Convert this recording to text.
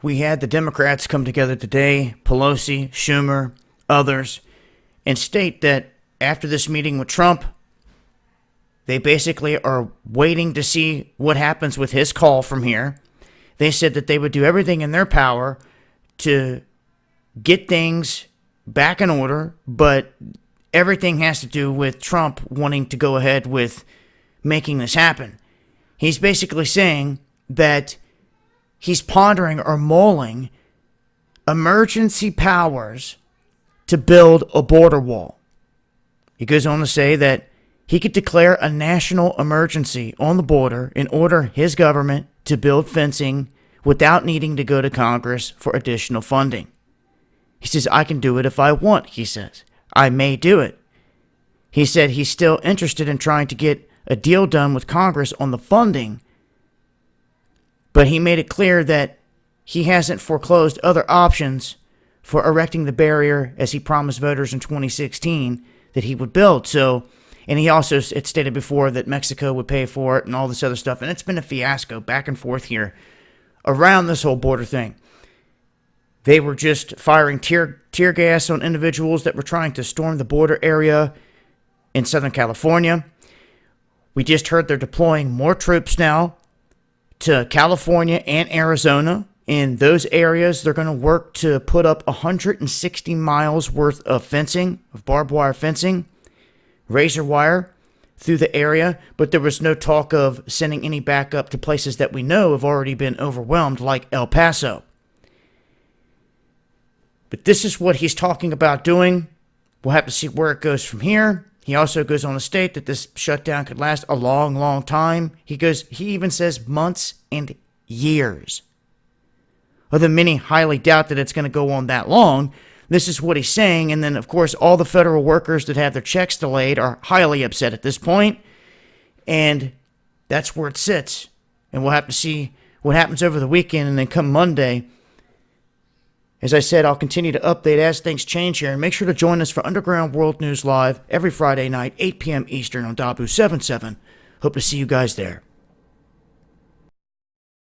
we had the Democrats come together today, Pelosi, Schumer, others, and state that after this meeting with Trump, they basically are waiting to see what happens with his call from here. They said that they would do everything in their power to get things back in order, but everything has to do with Trump wanting to go ahead with making this happen. He's basically saying that he's pondering or mulling emergency powers to build a border wall. He goes on to say that he could declare a national emergency on the border and order his government to build fencing without needing to go to Congress for additional funding. He says, I can do it if I want, he says. I may do it. He said he's still interested in trying to get a deal done with Congress on the funding, but he made it clear that he hasn't foreclosed other options for erecting the barrier as he promised voters in 2016 that he would build. So, and he also had stated before that Mexico would pay for it and all this other stuff. And it's been a fiasco back and forth here around this whole border thing. They were just firing tear gas on individuals that were trying to storm the border area in Southern California. We just heard they're deploying more troops now to California and Arizona. In those areas, they're going to work to put up 160 miles worth of fencing, of barbed wire fencing, razor wire through the area, but there was no talk of sending any backup to places that we know have already been overwhelmed, like El Paso. But this is what he's talking about doing. We'll have to see where it goes from here. He also goes on to state that this shutdown could last a long, long time. He even says months and years. Although many highly doubt that it's going to go on that long, this is what he's saying. And then, of course, all the federal workers that have their checks delayed are highly upset at this point. And that's where it sits. And we'll have to see what happens over the weekend. And then come Monday, as I said, I'll continue to update as things change here. And make sure to join us for Underground World News Live every Friday night, 8 p.m. Eastern on Dabu 77. Hope to see you guys there.